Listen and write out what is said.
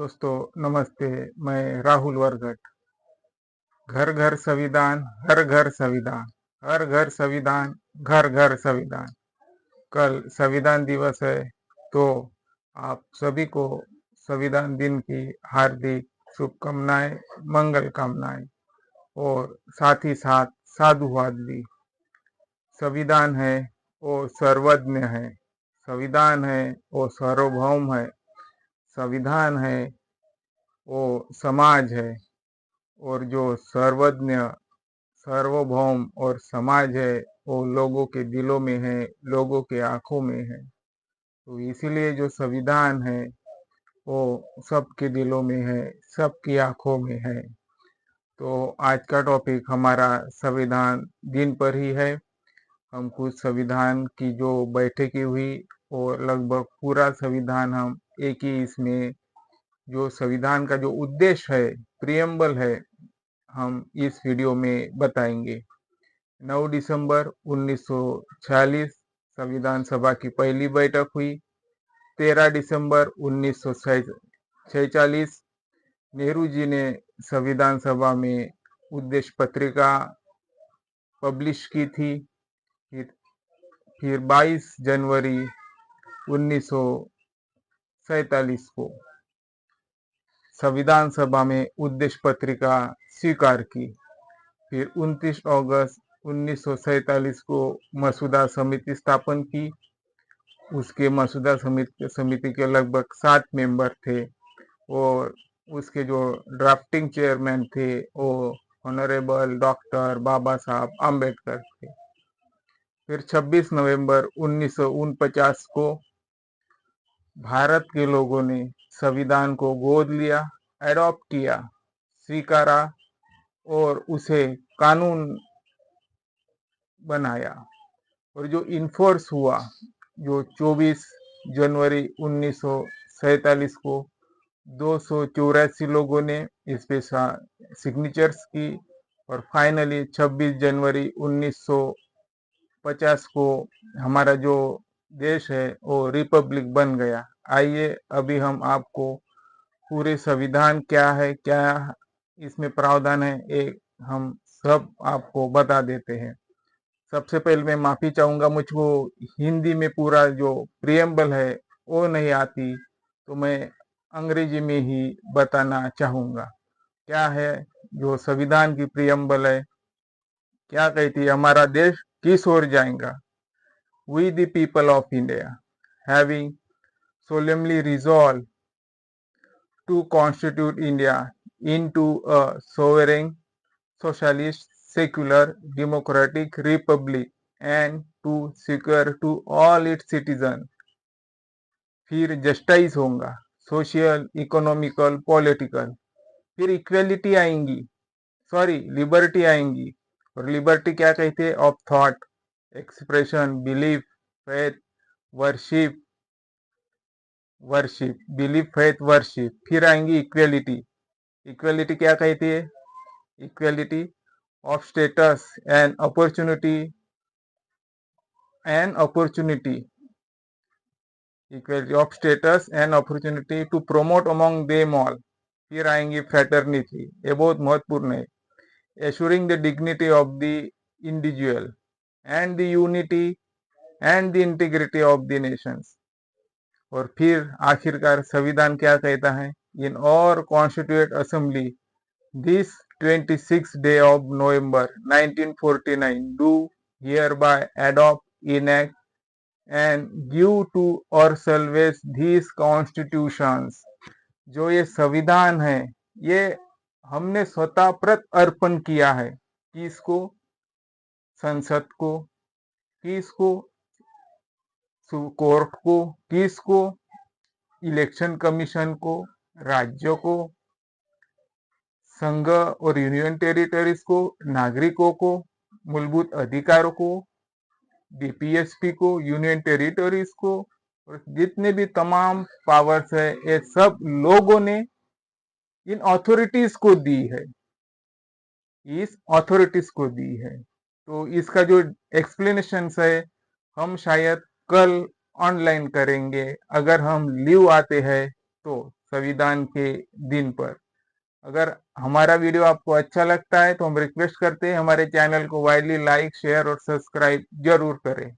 दोस्तों नमस्ते। मैं राहुल वरगट। घर घर संविधान, हर घर संविधान, हर घर संविधान, घर घर संविधान। कल संविधान दिवस है, तो आप सभी को संविधान दिन की हार्दिक शुभकामनाएं, मंगल कामनाएं और साथ ही साथ साधुवाद भी। संविधान है वो सर्वज्ञ है, संविधान है वो सार्वभौम है, संविधान है वो समाज है। और जो सर्वज्ञ, सार्वभौम और समाज है वो लोगों के दिलों में है, लोगों के आंखों में है। तो इसीलिए जो संविधान है वो सबके दिलों में है, सबकी आंखों में है। तो आज का टॉपिक हमारा संविधान दिन पर ही है। हम कुछ संविधान की जो बैठकें हुई और लगभग पूरा संविधान हम एक ही इसमें, जो संविधान का जो उद्देश्य है, प्रियम्बल है, हम इस वीडियो में बताएंगे। 9 दिसंबर 1946 संविधान सभा की पहली बैठक हुई। 13 दिसंबर 1946 नेहरू जी ने संविधान सभा में उद्देश्य पत्रिका पब्लिश की थी। फिर 22 जनवरी 1947 को संविधान सभा में उद्देश्य पत्रिका स्वीकार की। फिर 29 अगस्त 1947 को मसूदा समिति स्थापन की। उसके मसूदा समिति के लगभग 7 मेंबर थे और उसके जो ड्राफ्टिंग चेयरमैन थे वो ऑनरेबल डॉक्टर बाबा साहब आम्बेडकर थे। फिर 26 नवंबर 1949 को भारत के लोगों ने संविधान को गोद लिया, एडॉप्ट किया, स्वीकारा और उसे कानून बनाया। और जो इन्फोर्स हुआ, जो 24 जनवरी 1947 को 284 लोगों ने इस पे सिग्नेचर्स की और फाइनली 26 जनवरी 1950 को हमारा जो देश है वो रिपब्लिक बन गया। आइए अभी हम आपको पूरे संविधान क्या है, क्या इसमें प्रावधान है, एक हम सब आपको बता देते हैं। सबसे पहले मैं माफी चाहूंगा, मुझको हिंदी में पूरा जो प्रियम्बल है वो नहीं आती, तो मैं अंग्रेजी में ही बताना चाहूंगा। क्या है जो संविधान की प्रियम्बल है, क्या कहती है, हमारा देश किस ओर जाएगा। We the people of India having solemnly resolved to constitute India into a sovereign, socialist, secular, democratic republic and to secure to all its citizens। फिर जस्टिस होगा, सोशल, इकोनॉमिकल, पॉलिटिकल। फिर इक्वेलिटी आएंगी, सॉरी लिबर्टी आएंगी। और liberty क्या कहते हैं, of thought, expression, belief, faith, worship, belief, faith, worship. फिर आएंगी इक्वेलिटी। इक्वेलिटी क्या कहती है, equality of status and opportunity, equality of status and opportunity to promote among them all. फिर आएंगी फ्रेटर्निटी, ये बहुत महत्वपूर्ण है। Assuring the dignity of the individual and the unity and the integrity of the Nations. और फिर आखिरकार संविधान क्या कहता है, इन और constitute assembly this 26 day of November 1949 do hereby adopt, enact and give to ourselves these constitutions। जो ये संविधान है ये हमने स्वतः प्रत अर्पण किया है। किसको, संसद को, किसको, कोर्ट को, किसको, इलेक्शन कमीशन को, राज्यों को, संघ और यूनियन टेरिटरीज को, नागरिकों को, मूलभूत अधिकारों को, डीपीएसपी को, यूनियन टेरिटरीज को, और जितने भी तमाम पावर्स है ये सब लोगों ने इन अथॉरिटीज को दी है, इस अथॉरिटीज को दी है। तो इसका जो एक्सप्लेनेशन है हम शायद कल ऑनलाइन करेंगे, अगर हम लीव आते हैं तो संविधान के दिन पर। अगर हमारा वीडियो आपको अच्छा लगता है तो हम रिक्वेस्ट करते हैं हमारे चैनल को वाइडली लाइक, शेयर और सब्सक्राइब जरूर करें।